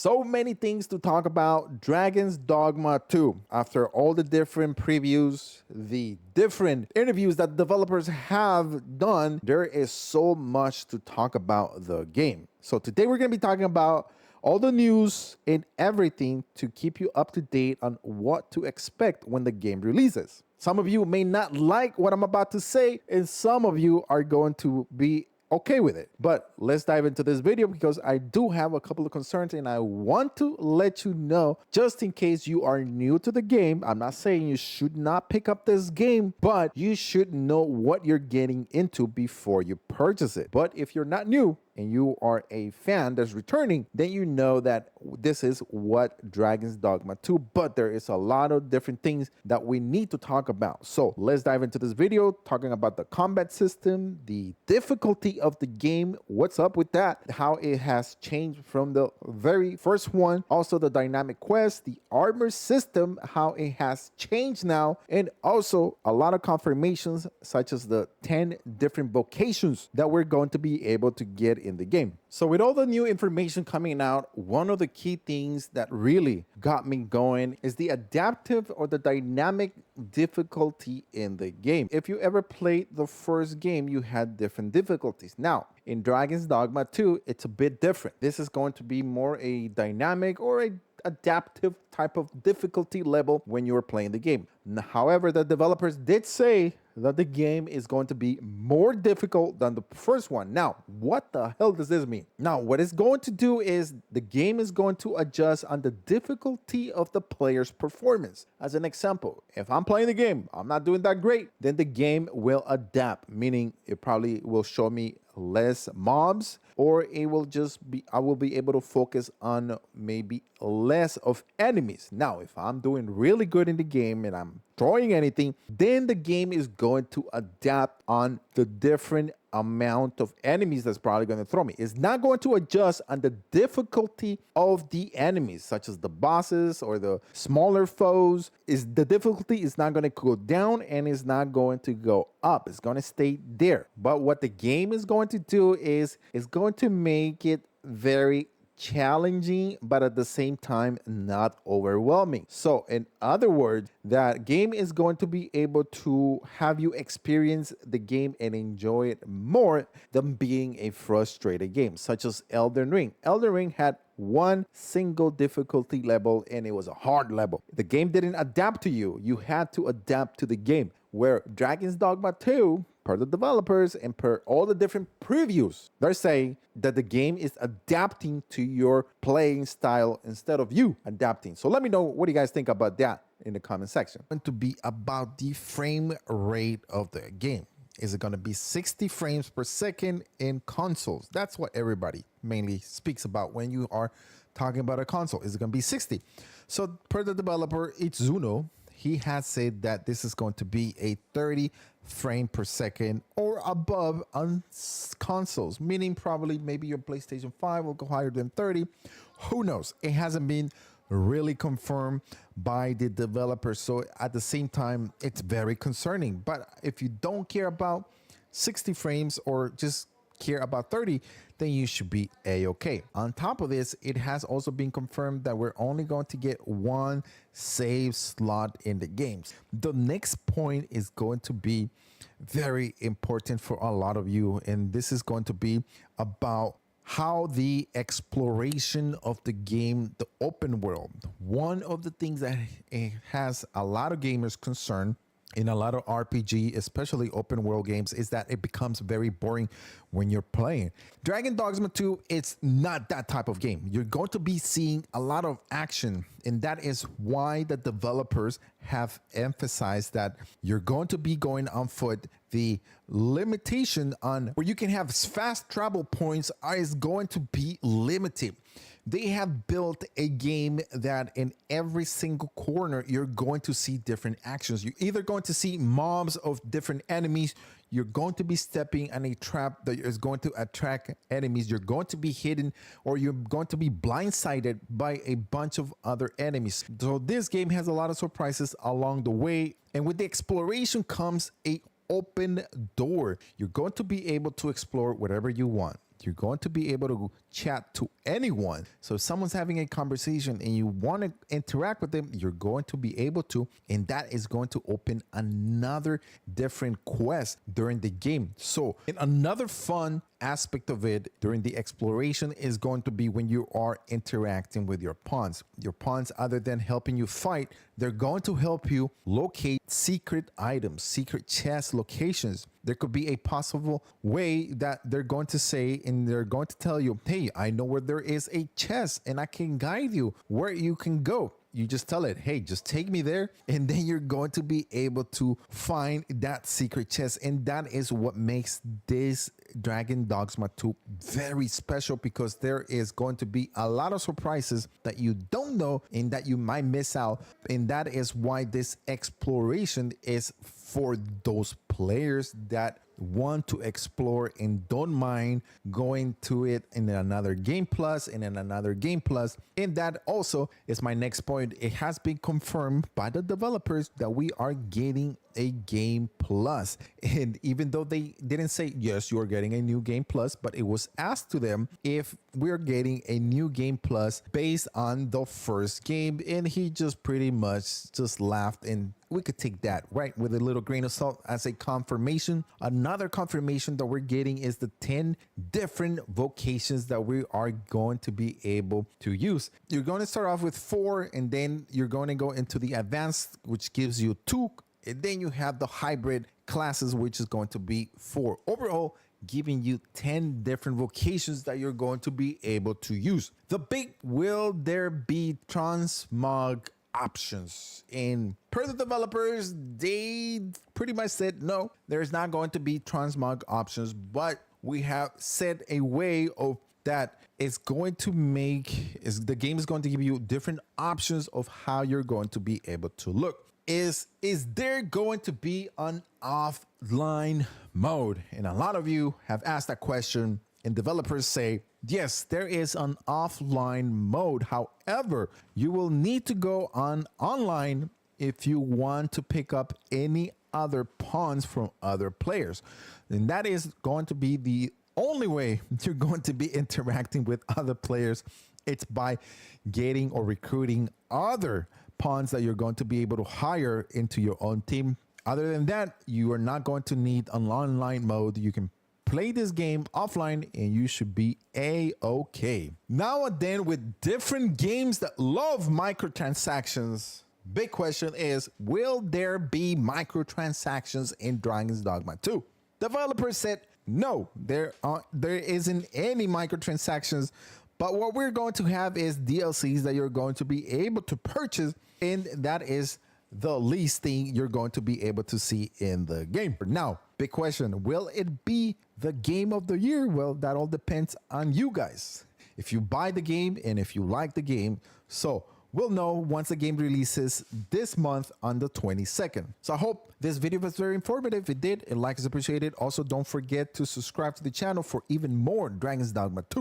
So many things to talk about. Dragon's Dogma 2. After all the different previews, the different interviews that developers have done, there is so much to talk about the game. So today we're going to be talking about all the news and everything to keep you up to date on what to expect when the game releases. Some of you may not like what I'm about to say, and some of you are going to be okay with it. But let's dive into this video because I do have a couple of concerns and I want to let you know, just in case you are new to the game. I'm not saying you should not pick up this game, but you should know what you're getting into before you purchase it. But if you're not new and you are a fan that's returning, then you know that this is what Dragon's Dogma 2, but there is a lot of different things that we need to talk about. So let's dive into this video talking about the combat system, the difficulty of the game, what's up with that, how it has changed from the very first one, also the dynamic quest, the armor system, how it has changed now, and also a lot of confirmations such as the 10 different vocations that we're going to be able to get in the game. So with all the new information coming out, one of the key things that really got me going is the adaptive or the dynamic difficulty in the game. If you ever played the first game, you had different difficulties. Now, in Dragon's Dogma 2, it's a bit different. This is going to be more a dynamic or a adaptive type of difficulty level when you're playing the game. However, the developers did say that the game is going to be more difficult than the first one. Now, what the hell does this mean? Now, what it's going to do is the game is going to adjust on the difficulty of the player's performance. As an example, if I'm playing the game, I'm not doing that great, then the game will adapt, meaning it probably will show me less mobs, or it will just be, I will be able to focus on maybe less of enemies. Now, if I'm doing really good in the game and I'm throwing anything, then the game is going to adapt on the different amount of enemies that's probably going to throw me. It's not going to adjust on the difficulty of the enemies, such as the bosses or the smaller foes. The difficulty is not going to go down and it's not going to go up. It's going to stay there. But what the game is going to do is it's going to make it very challenging, but at the same time not overwhelming. So in other words, that game is going to be able to have you experience the game and enjoy it more than being a frustrated game, such as Elden Ring. Elden Ring had one single difficulty level and it was a hard level. The game didn't adapt to you. You had to adapt to the game. Where Dragon's Dogma 2, per the developers and per all the different previews, they're saying that the game is adapting to your playing style instead of you adapting. So let me know what do you guys think about that in the comment section. It's going to be about the frame rate of the game. Is it going to be 60 frames per second in consoles? That's what everybody mainly speaks about when you are talking about a console. Is it going to be 60? So per the developer, Itsuno, he has said that this is going to be a 30 frame per second or above on consoles, meaning probably maybe your PlayStation 5 will go higher than 30. Who knows? It hasn't been really confirmed by the developers. So at the same time, it's very concerning. But if you don't care about 60 frames or just care about 30, then you should be a-okay. On top of this, it has also been confirmed that we're only going to get one save slot in the games. The next point is going to be very important for a lot of you, and this is going to be about how the exploration of the game, the open world. One of the things that it has a lot of gamers concerned in a lot of RPG, especially open world games, is that it becomes very boring when you're playing. Dragon Dogma 2, it's not that type of game. You're going to be seeing a lot of action, and that is why the developers have emphasized that you're going to be going on foot. The limitation on where you can have fast travel points is going to be limited. They have built a game that in every single corner, you're going to see different actions. You're either going to see mobs of different enemies. You're going to be stepping on a trap that is going to attract enemies. You're going to be hidden, or you're going to be blindsided by a bunch of other enemies. So this game has a lot of surprises along the way. And with the exploration comes a open door. You're going to be able to explore whatever you want. You're going to be able to chat to anyone. So if someone's having a conversation and you want to interact with them, you're going to be able to, and that is going to open another different quest during the game. So in another fun aspect of it during the exploration is going to be when you are interacting with your pawns. Your pawns, other than helping you fight, they're going to help you locate secret items, secret chest locations. There could be a possible way that they're going to say, and they're going to tell you, hey, I know where there is a chest and I can guide you where you can go. You just tell it, hey, just take me there. And then you're going to be able to find that secret chest. And that is what makes this Dragon Dogma 2 very special, because there is going to be a lot of surprises that you don't know and that you might miss out. And that is why this exploration is for those players that want to explore and don't mind going to it in another game plus and in another game plus. And that also is my next point. It has been confirmed by the developers that we are getting a game plus. And even though they didn't say, yes, you are getting a new game plus, but it was asked to them if we're getting a new game plus based on the first game. And he just pretty much just laughed, and we could take that, right, with a little grain of salt as a confirmation. Another confirmation that we're getting is the 10 different vocations that we are going to be able to use. You're going to start off with 4, and then you're going to go into the advanced, which gives you 2. And then you have the hybrid classes, which is going to be 4. Overall, giving you 10 different vocations that you're going to be able to use. The big, will there be transmog options? And per the developers, they pretty much said no, there's not going to be transmog options, but we have set a way of that is going to make, the game is going to give you different options of how you're going to be able to look. Is there going to be an offline mode? And a lot of you have asked that question, and developers say, yes, there is an offline mode. However, you will need to go online if you want to pick up any other pawns from other players. And that is going to be the only way you're going to be interacting with other players. It's by getting or recruiting other pawns that you're going to be able to hire into your own team. Other than that, you are not going to need an online mode. You can play this game offline and you should be a-okay. Now and then, with different games that love microtransactions, big question is, will there be microtransactions in Dragon's Dogma 2? Developers said no, there isn't any microtransactions. But what we're going to have is DLCs that you're going to be able to purchase, and that is the least thing you're going to be able to see in the game. Now, big question, will it be the game of the year? Well, that all depends on you guys. If you buy the game and if you like the game. So we'll know once the game releases this month on the 22nd. So I hope this video was very informative. If it did, a like is appreciated. Also, don't forget to subscribe to the channel for even more Dragon's Dogma 2.